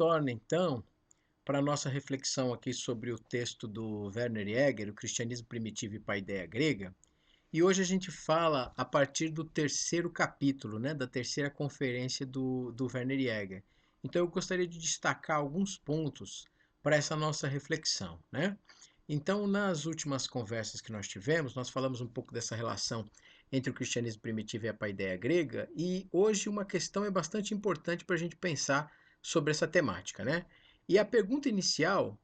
retorna então para a nossa reflexão aqui sobre o texto do Werner Jäger, O Cristianismo Primitivo e Paideia Grega. E hoje a gente fala a partir do terceiro capítulo, né, da terceira conferência do Werner Jäger. Então eu gostaria de destacar alguns pontos para essa nossa reflexão, né? Então, nas últimas conversas que nós tivemos, nós falamos um pouco dessa relação entre o cristianismo primitivo e a paideia grega, e hoje uma questão é bastante importante para a gente pensar sobre essa temática, né? E a pergunta inicial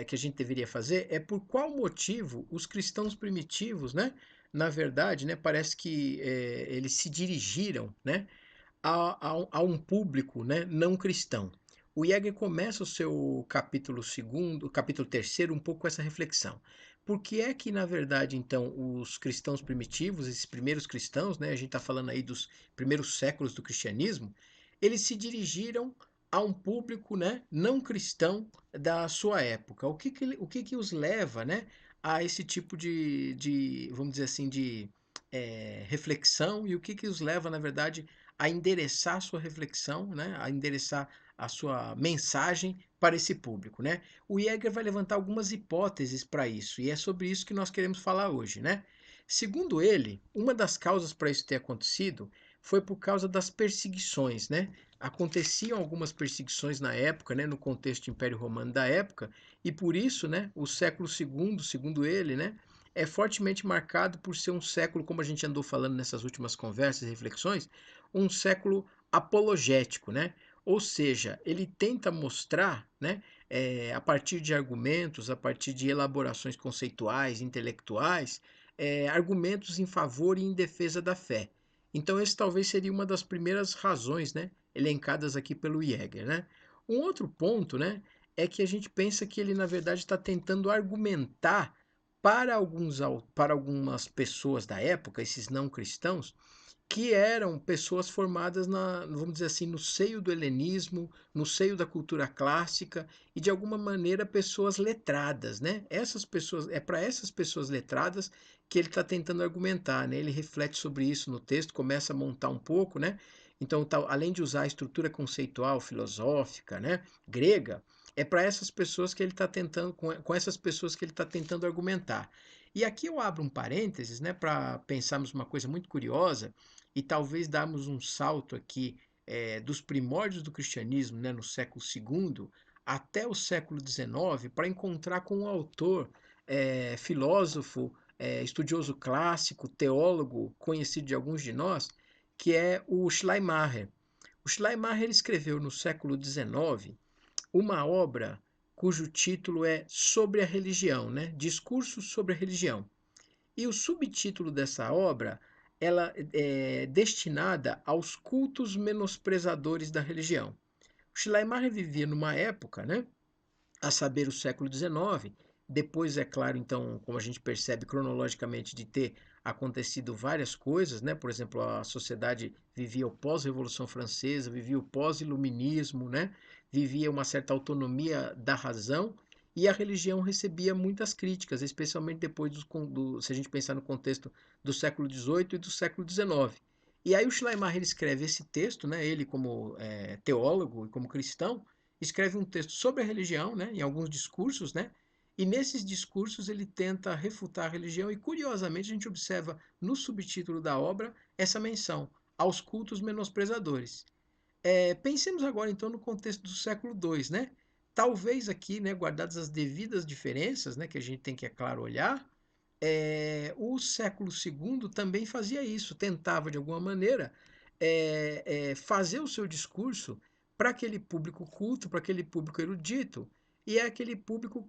que a gente deveria fazer é por qual motivo os cristãos primitivos, né, na verdade, né, parece que eles se dirigiram, né, a um público, né, não cristão. O Jäger começa o seu capítulo segundo, capítulo terceiro, um pouco com essa reflexão. Por que é que, na verdade, então, os cristãos primitivos, esses primeiros cristãos, né, a gente está falando aí dos primeiros séculos do cristianismo, eles se dirigiram a um público, né, não cristão da sua época? O que que os leva, né, a esse tipo vamos dizer assim, de reflexão, e o que que os leva, na verdade, a endereçar a sua reflexão, né, a endereçar a sua mensagem para esse público, né? O Jäger vai levantar algumas hipóteses para isso, e é sobre isso que nós queremos falar hoje, né? Segundo ele, uma das causas para isso ter acontecido foi por causa das perseguições, né? Aconteciam algumas perseguições na época, né, no contexto do Império Romano da época, e por isso, né, o século segundo, segundo ele, né, é fortemente marcado por ser um século, como a gente andou falando nessas últimas conversas e reflexões, um século apologético, né? Ou seja, ele tenta mostrar, né, a partir de argumentos, a partir de elaborações conceituais, intelectuais, argumentos em favor e em defesa da fé. Então, esse talvez seria uma das primeiras razões, né, elencadas aqui pelo Jäger, né? Um outro ponto, né, é que a gente pensa que ele, na verdade, está tentando argumentar para algumas pessoas da época, esses não cristãos, que eram pessoas formadas vamos dizer assim, no seio do helenismo, no seio da cultura clássica e de alguma maneira pessoas letradas, né? Essas pessoas, é para essas pessoas letradas que ele está tentando argumentar, né? Ele reflete sobre isso no texto, começa a montar um pouco, né? Então, além de usar a estrutura conceitual, filosófica, né, grega, é para essas pessoas que ele está tentando, com essas pessoas que ele está tentando argumentar. E aqui eu abro um parênteses, né, para pensarmos uma coisa muito curiosa e talvez darmos um salto aqui dos primórdios do cristianismo, né, no século II, até o século XIX, para encontrar com um autor, filósofo, estudioso clássico, teólogo, conhecido de alguns de nós, que é o Schleiermacher. O Schleiermacher escreveu no século XIX uma obra cujo título é Sobre a Religião, né? Discursos sobre a Religião. E o subtítulo dessa obra, ela é destinada aos cultos menosprezadores da religião. O Schleiermacher vivia numa época, né, a saber, o século XIX, depois, é claro, então, como a gente percebe cronologicamente, de ter acontecido várias coisas, né? Por exemplo, a sociedade vivia o pós-Revolução Francesa, vivia o pós-iluminismo, né? Vivia uma certa autonomia da razão, e a religião recebia muitas críticas, especialmente depois se a gente pensar no contexto do século XVIII e do século XIX. E aí o Schleiermacher ele escreve esse texto, né? Ele como teólogo e como cristão, escreve um texto sobre a religião, né, em alguns discursos, né, e nesses discursos ele tenta refutar a religião, e curiosamente a gente observa no subtítulo da obra essa menção aos cultos menosprezadores. Pensemos agora então no contexto do século II, né? Talvez aqui, né, guardadas as devidas diferenças, né, que a gente tem que, é claro, olhar, o século II também fazia isso, tentava de alguma maneira fazer o seu discurso para aquele público culto, para aquele público erudito, e é aquele público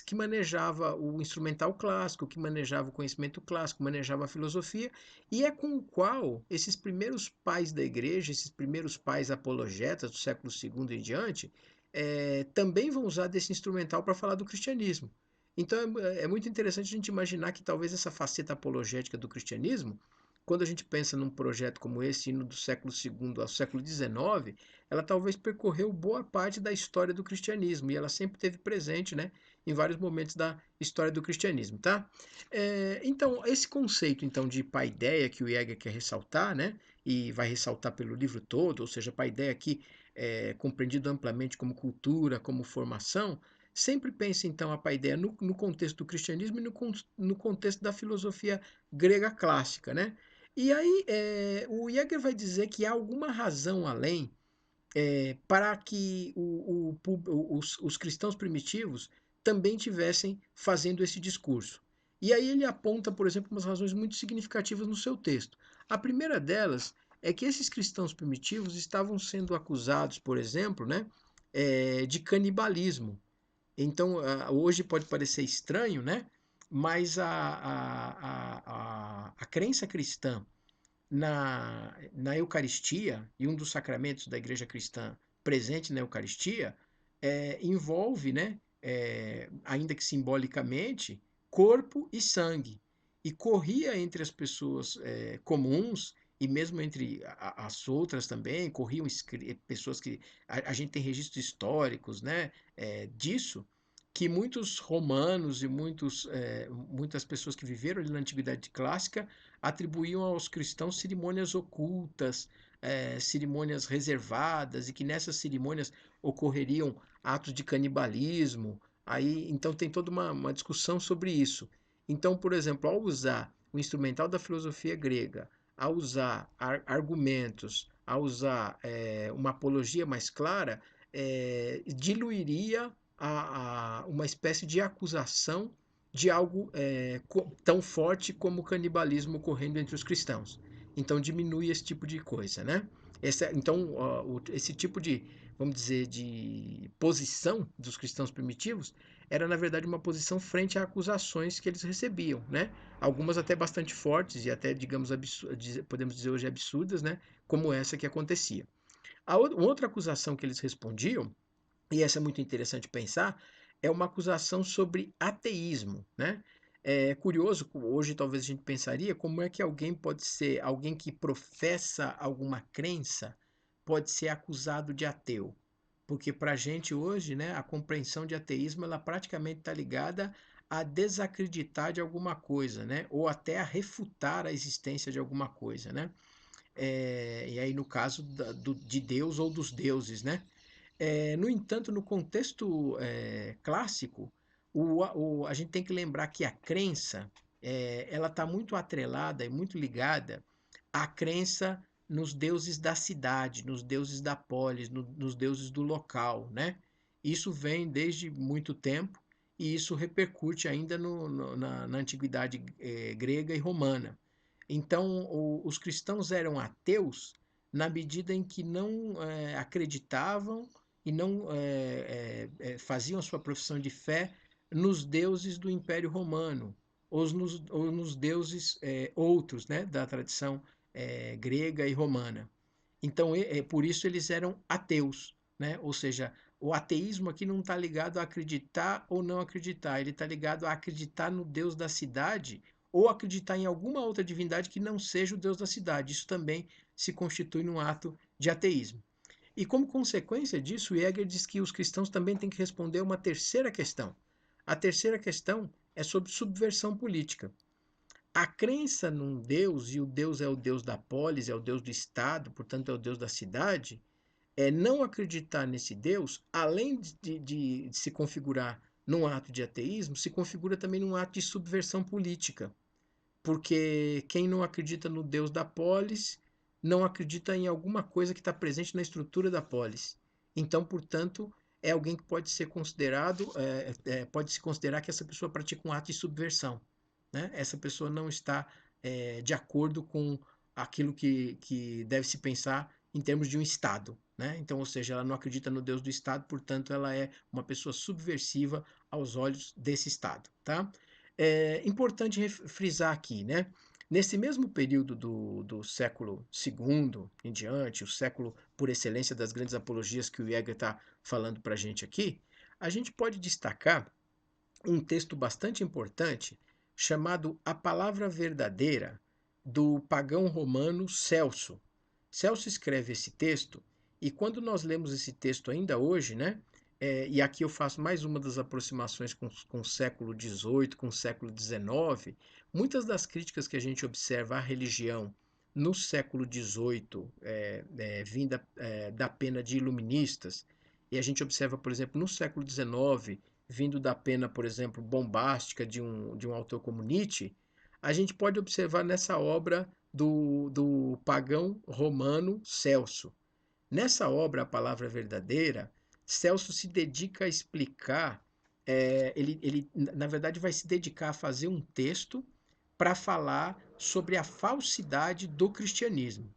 que manejava o instrumental clássico, que manejava o conhecimento clássico, manejava a filosofia, e é com o qual esses primeiros pais da igreja, esses primeiros pais apologetas do século II em diante, também vão usar desse instrumental para falar do cristianismo. Então é muito interessante a gente imaginar que talvez essa faceta apologética do cristianismo, quando a gente pensa num projeto como esse, indo do século II ao século XIX, ela talvez percorreu boa parte da história do cristianismo, e ela sempre esteve presente, né, em vários momentos da história do cristianismo, tá? Então, esse conceito então de paideia que o Jäger quer ressaltar, né, e vai ressaltar pelo livro todo, ou seja, paideia aqui compreendido amplamente como cultura, como formação, sempre pensa então a paideia no contexto do cristianismo e no contexto da filosofia grega clássica, né? E aí o Jäger vai dizer que há alguma razão além para que os cristãos primitivos também tivessem fazendo esse discurso. E aí ele aponta, por exemplo, umas razões muito significativas no seu texto. A primeira delas é que esses cristãos primitivos estavam sendo acusados, por exemplo, né, de canibalismo. Então, hoje pode parecer estranho, né? Mas a crença cristã na Eucaristia, e um dos sacramentos da igreja cristã presente na Eucaristia, envolve, né, ainda que simbolicamente, corpo e sangue. E corria entre as pessoas comuns, e mesmo entre as outras também, corriam pessoas que. A gente tem registros históricos, né, disso, que muitos romanos e muitas pessoas que viveram ali na Antiguidade Clássica atribuíam aos cristãos cerimônias ocultas, cerimônias reservadas, e que nessas cerimônias ocorreriam atos de canibalismo. Aí, então tem toda uma discussão sobre isso. Então, por exemplo, ao usar o instrumental da filosofia grega, ao usar argumentos, ao usar uma apologia mais clara, diluiria uma espécie de acusação de algo tão forte como o canibalismo ocorrendo entre os cristãos. Então diminui esse tipo de coisa, né? Então, esse tipo de, vamos dizer, de posição dos cristãos primitivos era, na verdade, uma posição frente a acusações que eles recebiam, né? Algumas até bastante fortes e até, digamos, podemos dizer hoje absurdas, né? Como essa que acontecia. Outra acusação que eles respondiam, e essa é muito interessante pensar, é uma acusação sobre ateísmo, né? É curioso, hoje talvez a gente pensaria como é que alguém pode ser, alguém que professa alguma crença, pode ser acusado de ateu. Porque para a gente hoje, né, a compreensão de ateísmo, ela praticamente está ligada a desacreditar de alguma coisa, né? Ou até a refutar a existência de alguma coisa, né? E aí no caso de Deus ou dos deuses, né? No entanto, no contexto clássico, a gente tem que lembrar que a crença ela está muito atrelada e muito ligada à crença nos deuses da cidade, nos deuses da polis, nos deuses do local, né? Isso vem desde muito tempo e isso repercute ainda na antiguidade grega e romana. Então, os cristãos eram ateus na medida em que não acreditavam e não faziam a sua profissão de fé nos deuses do Império Romano, ou nos deuses outros, né, da tradição grega e romana. Então, por isso eles eram ateus, né? Ou seja, o ateísmo aqui não está ligado a acreditar ou não acreditar, ele está ligado a acreditar no Deus da cidade ou acreditar em alguma outra divindade que não seja o Deus da cidade. Isso também se constitui num ato de ateísmo. E como consequência disso, Jäger diz que os cristãos também têm que responder uma terceira questão. A terceira questão é sobre subversão política. A crença num Deus, e o Deus é o Deus da polis, é o Deus do Estado, portanto é o Deus da cidade, não acreditar nesse Deus, além de se configurar num ato de ateísmo, se configura também num ato de subversão política. Porque quem não acredita no Deus da polis, não acredita em alguma coisa que está presente na estrutura da polis. Então, portanto, é alguém que pode ser considerado, pode se considerar que essa pessoa pratica um ato de subversão. Né? Essa pessoa não está de acordo com aquilo que deve se pensar em termos de um Estado. Né? Então, ou seja, ela não acredita no Deus do Estado, portanto, ela é uma pessoa subversiva aos olhos desse Estado. Tá? É importante frisar aqui, né? Nesse mesmo período do século II em diante, o século por excelência das grandes apologias que o Jäger está falando para a gente aqui, a gente pode destacar um texto bastante importante chamado A Palavra Verdadeira, do pagão romano Celso. Celso escreve esse texto, e quando nós lemos esse texto ainda hoje, né? E aqui eu faço mais uma das aproximações com o século XVIII, com o século XIX, muitas das críticas que a gente observa à religião no século XVIII, vinda da pena de iluministas, e a gente observa, por exemplo, no século XIX, vindo da pena, por exemplo, bombástica de um autor como Nietzsche, a gente pode observar nessa obra do pagão romano Celso. Nessa obra, A Palavra Verdadeira, Celso se dedica a explicar, ele, na verdade, vai se dedicar a fazer um texto para falar sobre a falsidade do cristianismo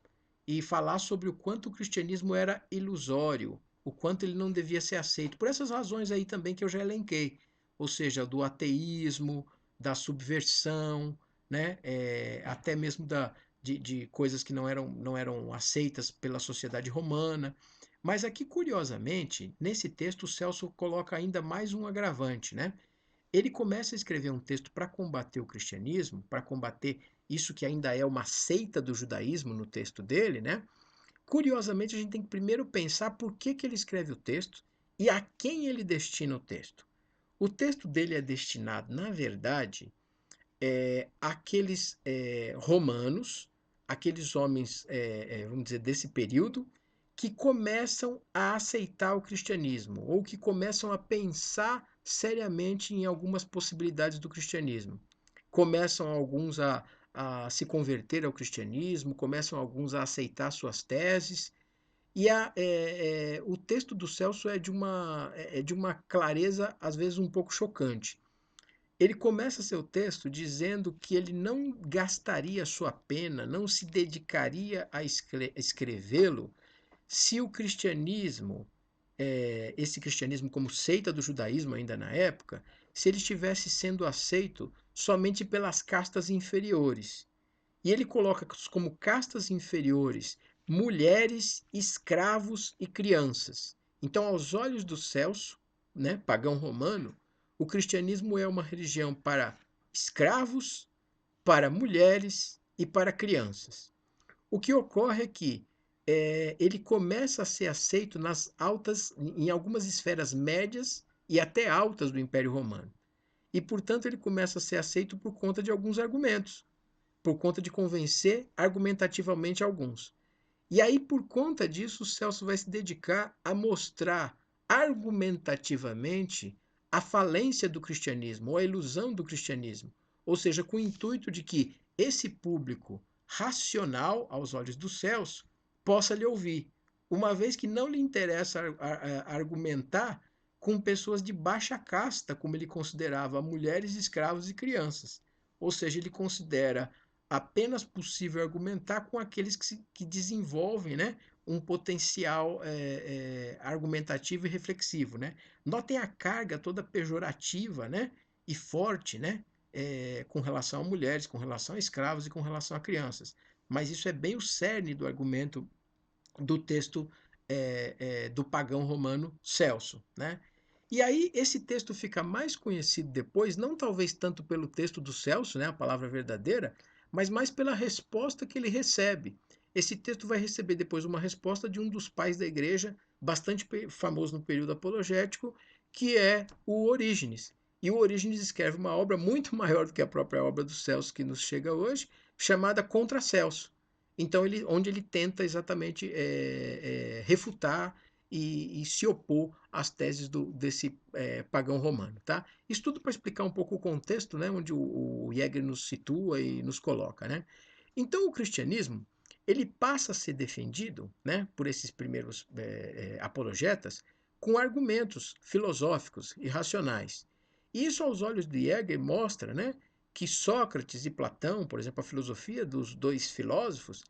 e falar sobre o quanto o cristianismo era ilusório, o quanto ele não devia ser aceito, por essas razões aí também que eu já elenquei, ou seja, do ateísmo, da subversão, né? Até mesmo de coisas que não eram aceitas pela sociedade romana. Mas aqui, curiosamente, nesse texto, o Celso coloca ainda mais um agravante, né? Ele começa a escrever um texto para combater o cristianismo, para combater isso que ainda é uma seita do judaísmo no texto dele, né? Curiosamente, a gente tem que primeiro pensar por que ele escreve o texto e a quem ele destina o texto. O texto dele é destinado, na verdade, àqueles romanos, aqueles homens, vamos dizer, desse período, que começam a aceitar o cristianismo, ou que começam a pensar seriamente em algumas possibilidades do cristianismo. Começam alguns a se converter ao cristianismo, começam alguns a aceitar suas teses, e o texto do Celso é de uma clareza, às vezes, um pouco chocante. Ele começa seu texto dizendo que ele não gastaria sua pena, não se dedicaria a escrevê-lo se o cristianismo, esse cristianismo como seita do judaísmo ainda na época, se ele estivesse sendo aceito somente pelas castas inferiores. E ele coloca como castas inferiores mulheres, escravos e crianças. Então, aos olhos do Celso, né, pagão romano, o cristianismo é uma religião para escravos, para mulheres e para crianças. O que ocorre é que ele começa a ser aceito nas altas, em algumas esferas médias e até altas do Império Romano. E, portanto, ele começa a ser aceito por conta de alguns argumentos, por conta de convencer argumentativamente alguns. E aí, por conta disso, o Celso vai se dedicar a mostrar argumentativamente a falência do cristianismo, ou a ilusão do cristianismo. Ou seja, com o intuito de que esse público racional, aos olhos do Celso, possa lhe ouvir, uma vez que não lhe interessa argumentar com pessoas de baixa casta, como ele considerava mulheres, escravos e crianças. Ou seja, ele considera apenas possível argumentar com aqueles que desenvolvem, né, um potencial argumentativo e reflexivo, né? Notem a carga toda pejorativa, né, e forte, né, com relação a mulheres, com relação a escravos e com relação a crianças. Mas isso é bem o cerne do argumento do texto do pagão romano Celso, né? E aí esse texto fica mais conhecido depois, não talvez tanto pelo texto do Celso, né, a palavra verdadeira, mas mais pela resposta que ele recebe. Esse texto vai receber depois uma resposta de um dos pais da igreja, bastante famoso no período apologético, que é o Orígenes. E o Orígenes escreve uma obra muito maior do que a própria obra do Celso que nos chega hoje, chamada Contra Celso. Então, onde ele tenta exatamente refutar e se opor às teses desse pagão romano. Tá? Isso tudo para explicar um pouco o contexto, né, onde o Jäger nos situa e nos coloca. Né? Então, o cristianismo ele passa a ser defendido, né, por esses primeiros apologetas com argumentos filosóficos e racionais. E isso, aos olhos de Jäger, mostra, né, que Sócrates e Platão, por exemplo, a filosofia dos dois filósofos,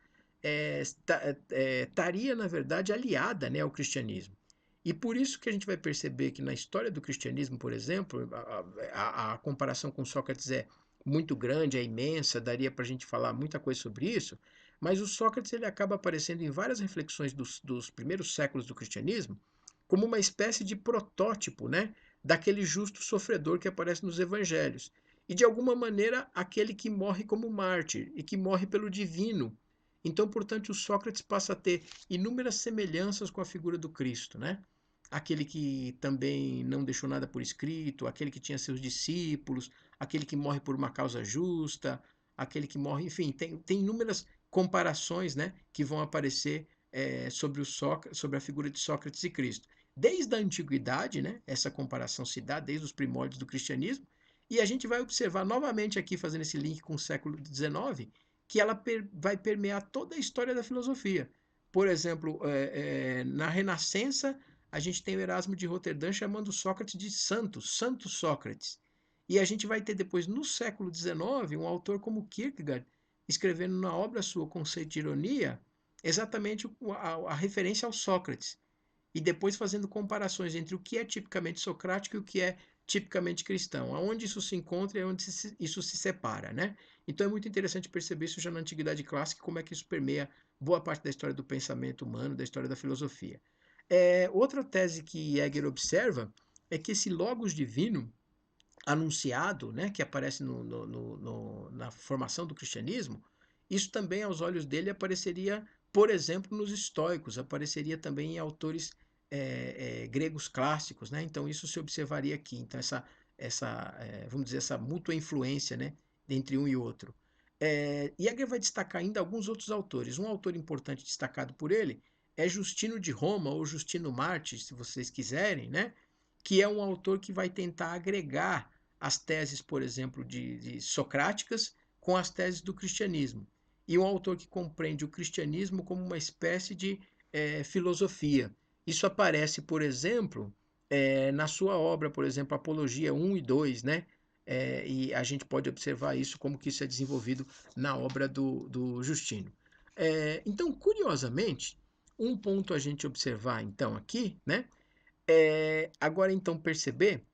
estaria, na verdade, aliada, né, ao cristianismo. E por isso que a gente vai perceber que na história do cristianismo, por exemplo, a comparação com Sócrates é muito grande, é imensa, daria para a gente falar muita coisa sobre isso, mas o Sócrates ele acaba aparecendo em várias reflexões dos primeiros séculos do cristianismo como uma espécie de protótipo, né, daquele justo sofredor que aparece nos evangelhos. E de alguma maneira, aquele que morre como mártir e que morre pelo divino. Então, portanto, o Sócrates passa a ter inúmeras semelhanças com a figura do Cristo, né? Aquele que também não deixou nada por escrito, aquele que tinha seus discípulos, aquele que morre por uma causa justa, aquele que morre, enfim, tem inúmeras comparações, né, que vão aparecer sobre a figura de Sócrates e Cristo. Desde a antiguidade, né, essa comparação se dá desde os primórdios do cristianismo, e a gente vai observar novamente aqui, fazendo esse link com o século XIX, que ela vai permear toda a história da filosofia. Por exemplo, na Renascença, a gente tem o Erasmo de Roterdã chamando Sócrates de Santo Sócrates. E a gente vai ter depois, no século XIX, um autor como Kierkegaard, escrevendo na obra sua Conceito de Ironia, exatamente a referência ao Sócrates. E depois fazendo comparações entre o que é tipicamente socrático e o que é tipicamente cristão. Aonde isso se encontra e aonde isso se separa, né? Então é muito interessante perceber isso já na Antiguidade Clássica, como é que isso permeia boa parte da história do pensamento humano, da história da filosofia. Outra tese que Hegel observa é que esse logos divino anunciado, né, que aparece na formação do cristianismo, isso também, aos olhos dele, apareceria, por exemplo, nos estoicos, apareceria também em autores gregos clássicos, né? Então isso se observaria aqui. Então vamos dizer, essa mútua influência, né, entre um e outro. Jäger vai destacar ainda alguns outros autores. Um autor importante destacado por ele é Justino de Roma, ou Justino Marte, se vocês quiserem, né? Que é um autor que vai tentar agregar as teses, por exemplo, de socráticas com as teses do cristianismo. E um autor que compreende o cristianismo como uma espécie de filosofia. Isso aparece, por exemplo, na sua obra, por exemplo, Apologia 1 e 2, né? E a gente pode observar isso, como que isso é desenvolvido na obra do Justino. Então, curiosamente, um ponto a gente observar, então, aqui, né? Agora, então, perceber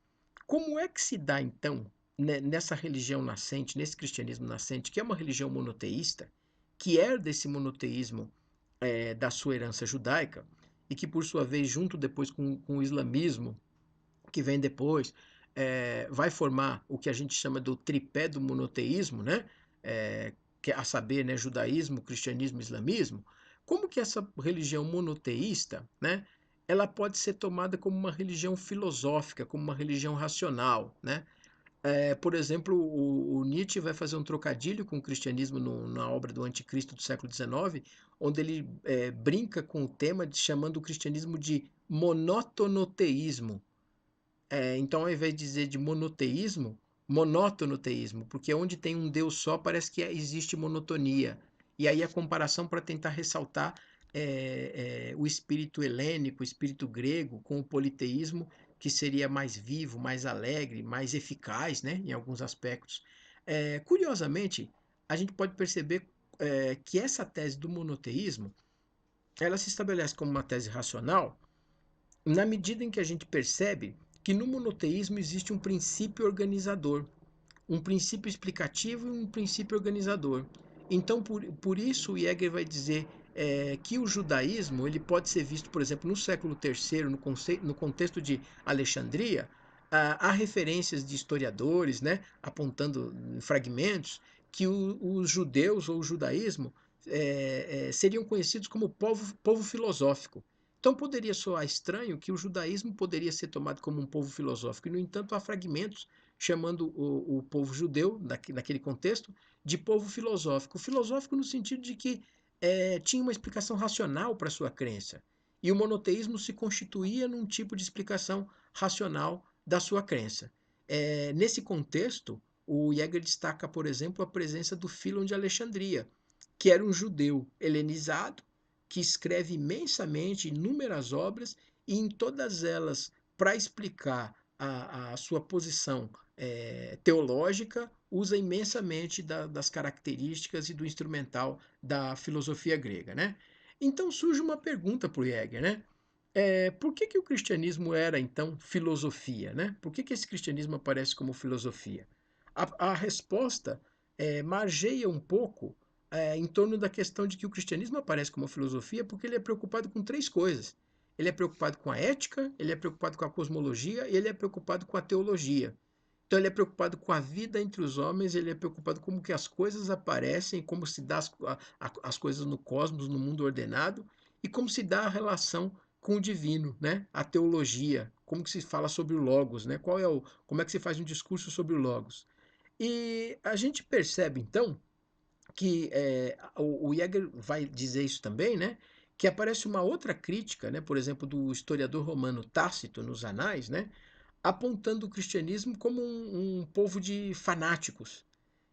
como é que se dá, então, nessa religião nascente, nesse cristianismo nascente, que é uma religião monoteísta, que herda esse monoteísmo da sua herança judaica, e que, por sua vez, junto depois com o islamismo, que vem depois, vai formar o que a gente chama do tripé do monoteísmo, né? Que é a saber, né, judaísmo, cristianismo e islamismo. Como que essa religião monoteísta, né, ela pode ser tomada como uma religião filosófica, como uma religião racional, né? Por exemplo, o Nietzsche vai fazer um trocadilho com o cristianismo na obra do Anticristo do século XIX, onde ele brinca com o tema chamando o cristianismo de monotonoteísmo. Então, ao invés de dizer de monoteísmo, monótonoteísmo, porque onde tem um Deus só parece que existe monotonia. E aí a comparação para tentar ressaltar o espírito helênico, o espírito grego, com o politeísmo, que seria mais vivo, mais alegre, mais eficaz, né, em alguns aspectos. Curiosamente, a gente pode perceber que essa tese do monoteísmo ela se estabelece como uma tese racional na medida em que a gente percebe que no monoteísmo existe um princípio organizador, um princípio explicativo e um princípio organizador. Então, por isso, o Jäger vai dizer que o judaísmo ele pode ser visto, por exemplo, no século III, no contexto de Alexandria, há referências de historiadores, né, apontando em fragmentos, que os judeus ou o judaísmo seriam conhecidos como povo filosófico. Então poderia soar estranho que o judaísmo poderia ser tomado como um povo filosófico, e no entanto há fragmentos chamando o povo judeu, naquele contexto, de povo filosófico. Filosófico no sentido de que tinha uma explicação racional para a sua crença. E o monoteísmo se constituía num tipo de explicação racional da sua crença. Nesse contexto, o Jäger destaca, por exemplo, a presença do Fílon de Alexandria, que era um judeu helenizado, que escreve imensamente inúmeras obras e em todas elas, para explicar a sua posição teológica, usa imensamente das características e do instrumental da filosofia grega, né? Então surge uma pergunta para o Jäger, né? Por que o cristianismo era, então, filosofia, né? Por que esse cristianismo aparece como filosofia? A resposta margeia um pouco em torno da questão de que o cristianismo aparece como filosofia porque ele é preocupado com três coisas. Ele é preocupado com a ética, ele é preocupado com a cosmologia e ele é preocupado com a teologia. Então ele é preocupado com a vida entre os homens, ele é preocupado com como que as coisas aparecem, como se dá as coisas no cosmos, no mundo ordenado, e como se dá a relação com o divino, né? A teologia, como que se fala sobre o logos, né? Como é que se faz um discurso sobre o logos. E a gente percebe então que o Jäger vai dizer isso também, né? Que aparece uma outra crítica, né? Por exemplo, do historiador romano Tácito nos Anais, né? Apontando o cristianismo como um povo de fanáticos.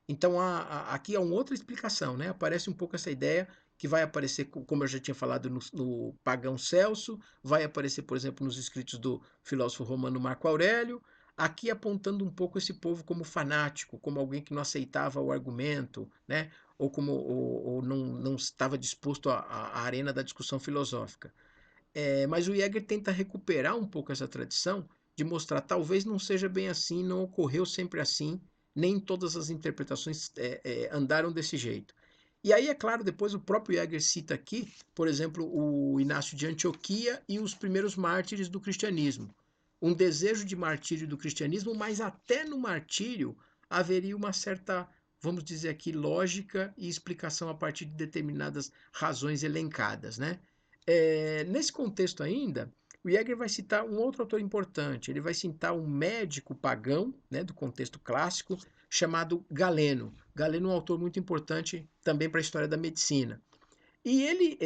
Então, aqui há uma outra explicação, né? Aparece um pouco essa ideia que vai aparecer, como eu já tinha falado, no Pagão Celso, vai aparecer, por exemplo, nos escritos do filósofo romano Marco Aurélio, aqui apontando um pouco esse povo como fanático, como alguém que não aceitava o argumento, né? Ou não estava disposto à arena da discussão filosófica. Mas o Jäger tenta recuperar um pouco essa tradição de mostrar talvez não seja bem assim, não ocorreu sempre assim, nem todas as interpretações andaram desse jeito. E aí, é claro, depois o próprio Jäger cita aqui, por exemplo, o Inácio de Antioquia e os primeiros mártires do cristianismo. Um desejo de martírio do cristianismo, mas até no martírio haveria uma certa, vamos dizer aqui, lógica e explicação a partir de determinadas razões elencadas, né? Nesse contexto ainda, o Jäger vai citar um outro autor importante. Ele vai citar um médico pagão, né, do contexto clássico, chamado Galeno. Galeno é um autor muito importante também para a história da medicina. E ele,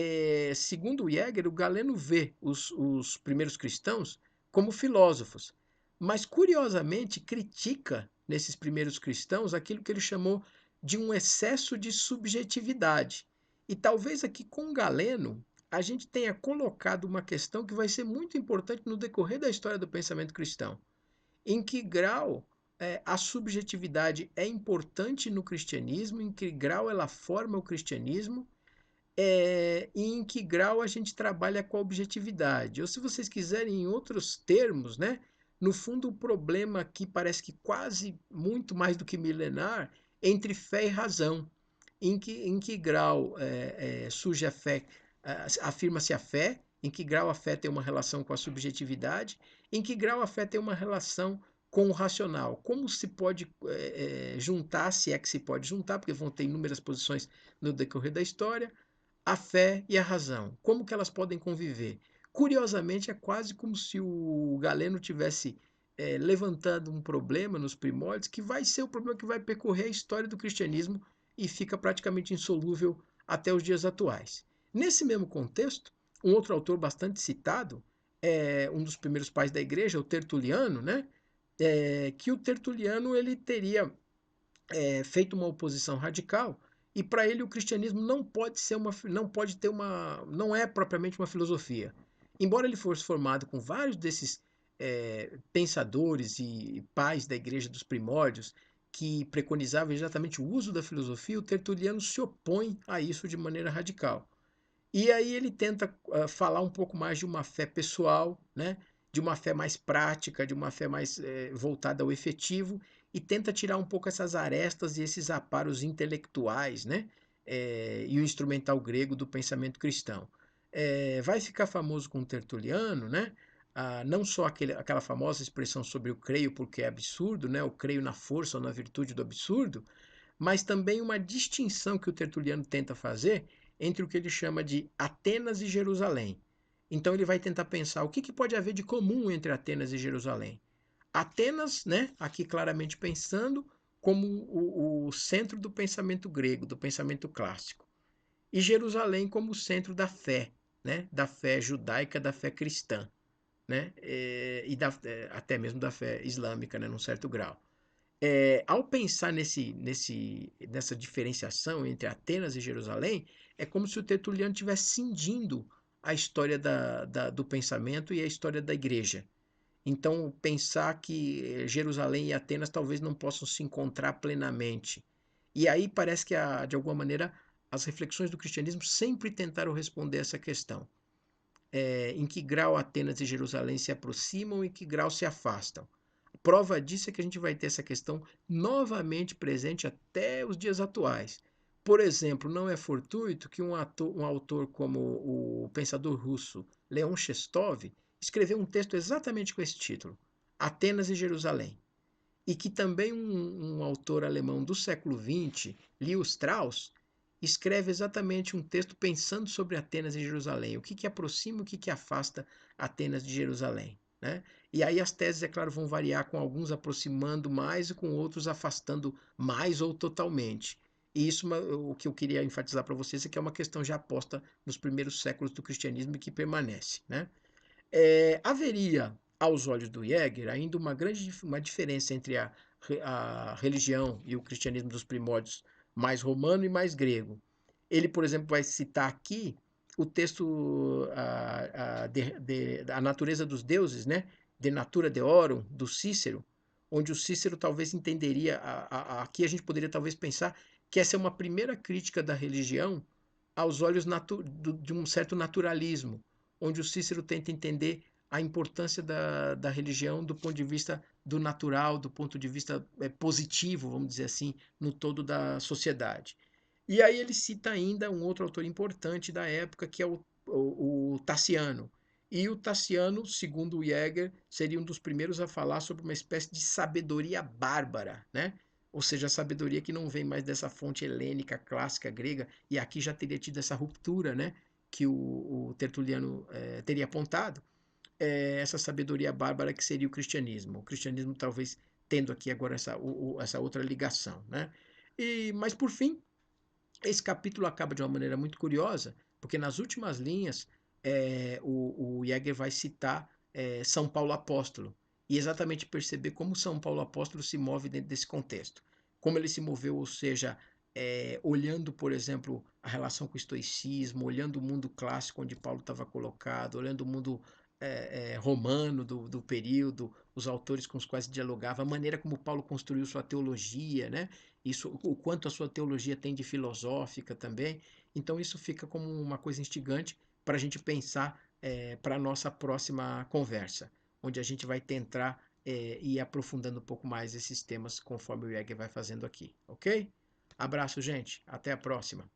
segundo o Jäger, o Galeno vê os primeiros cristãos como filósofos, mas curiosamente critica nesses primeiros cristãos aquilo que ele chamou de um excesso de subjetividade. E talvez aqui com Galeno a gente tenha colocado uma questão que vai ser muito importante no decorrer da história do pensamento cristão. Em que grau a subjetividade é importante no cristianismo, em que grau ela forma o cristianismo e em que grau a gente trabalha com a objetividade. Ou se vocês quiserem, em outros termos, né? No fundo, o problema aqui parece que quase muito mais do que milenar entre fé e razão. Em que grau surge a fé, afirma-se a fé, em que grau a fé tem uma relação com a subjetividade, em que grau a fé tem uma relação com o racional. Como se pode juntar, se é que se pode juntar, porque vão ter inúmeras posições no decorrer da história, a fé e a razão. Como que elas podem conviver? Curiosamente, é quase como se o Galeno tivesse levantando um problema nos primórdios que vai ser o problema que vai percorrer a história do cristianismo e fica praticamente insolúvel até os dias atuais. Nesse mesmo contexto, um outro autor bastante citado é um dos primeiros pais da igreja, o Tertuliano, né? Que o Tertuliano ele teria feito uma oposição radical e para ele o cristianismo não pode ter uma, não é propriamente uma filosofia. Embora ele fosse formado com vários desses pensadores e pais da igreja dos primórdios que preconizavam exatamente o uso da filosofia, o Tertuliano se opõe a isso de maneira radical. E aí ele tenta falar um pouco mais de uma fé pessoal, né? De uma fé mais prática, de uma fé mais voltada ao efetivo, e tenta tirar um pouco essas arestas e esses aparos intelectuais, né? E o instrumental grego do pensamento cristão. Vai ficar famoso com Tertuliano, né? Não só aquela famosa expressão sobre o creio porque é absurdo, né? O creio na força ou na virtude do absurdo, mas também uma distinção que o Tertuliano tenta fazer entre o que ele chama de Atenas e Jerusalém. Então ele vai tentar pensar o que pode haver de comum entre Atenas e Jerusalém. Atenas, né, aqui claramente pensando como o centro do pensamento grego, do pensamento clássico. E Jerusalém como o centro da fé, né, da fé judaica, da fé cristã, né, até mesmo da fé islâmica, né, num certo grau. Ao pensar nessa diferenciação entre Atenas e Jerusalém, é como se o Tertuliano estivesse cindindo a história do pensamento e a história da igreja. Então, pensar que Jerusalém e Atenas talvez não possam se encontrar plenamente. E aí parece que, de alguma maneira, as reflexões do cristianismo sempre tentaram responder essa questão. Em que grau Atenas e Jerusalém se aproximam e em que grau se afastam. Prova disso é que a gente vai ter essa questão novamente presente até os dias atuais. Por exemplo, não é fortuito que um autor como o pensador russo Leon Chestov escreveu um texto exatamente com esse título, Atenas e Jerusalém. E que também um autor alemão do século XX, Leo Strauss, escreve exatamente um texto pensando sobre Atenas e Jerusalém, o que aproxima, o que afasta Atenas de Jerusalém. Né? E aí as teses, é claro, vão variar, com alguns aproximando mais e com outros afastando mais ou totalmente. E isso, o que eu queria enfatizar para vocês é que é uma questão já posta nos primeiros séculos do cristianismo e que permanece, né? Haveria, aos olhos do Jäger, ainda uma diferença entre a religião e o cristianismo dos primórdios mais romano e mais grego. Ele, por exemplo, vai citar aqui o texto a natureza dos deuses, né? De Natura Deorum, do Cícero, onde o Cícero talvez entenderia, aqui a gente poderia talvez pensar que essa é uma primeira crítica da religião aos olhos de um certo naturalismo, onde o Cícero tenta entender a importância da religião do ponto de vista do natural, do ponto de vista positivo, vamos dizer assim, no todo da sociedade. E aí ele cita ainda um outro autor importante da época, que é o Tassiano. E o Tassiano, segundo o Jäger, seria um dos primeiros a falar sobre uma espécie de sabedoria bárbara, né? Ou seja, a sabedoria que não vem mais dessa fonte helênica, clássica, grega, e aqui já teria tido essa ruptura, né? Que o Tertuliano teria apontado, essa sabedoria bárbara que seria o cristianismo. O cristianismo talvez tendo aqui agora essa outra ligação, né? Mas por fim, esse capítulo acaba de uma maneira muito curiosa, porque nas últimas linhas o Jäger vai citar São Paulo Apóstolo e exatamente perceber como São Paulo Apóstolo se move dentro desse contexto. Como ele se moveu, ou seja, olhando, por exemplo, a relação com o estoicismo, olhando o mundo clássico onde Paulo estava colocado, olhando o mundo romano do período, os autores com os quais dialogava, a maneira como Paulo construiu sua teologia, né? Isso, o quanto a sua teologia tem de filosófica também. Então isso fica como uma coisa instigante para a gente pensar para a nossa próxima conversa, onde a gente vai tentar ir aprofundando um pouco mais esses temas conforme o Jäger vai fazendo aqui, ok? Abraço, gente. Até a próxima.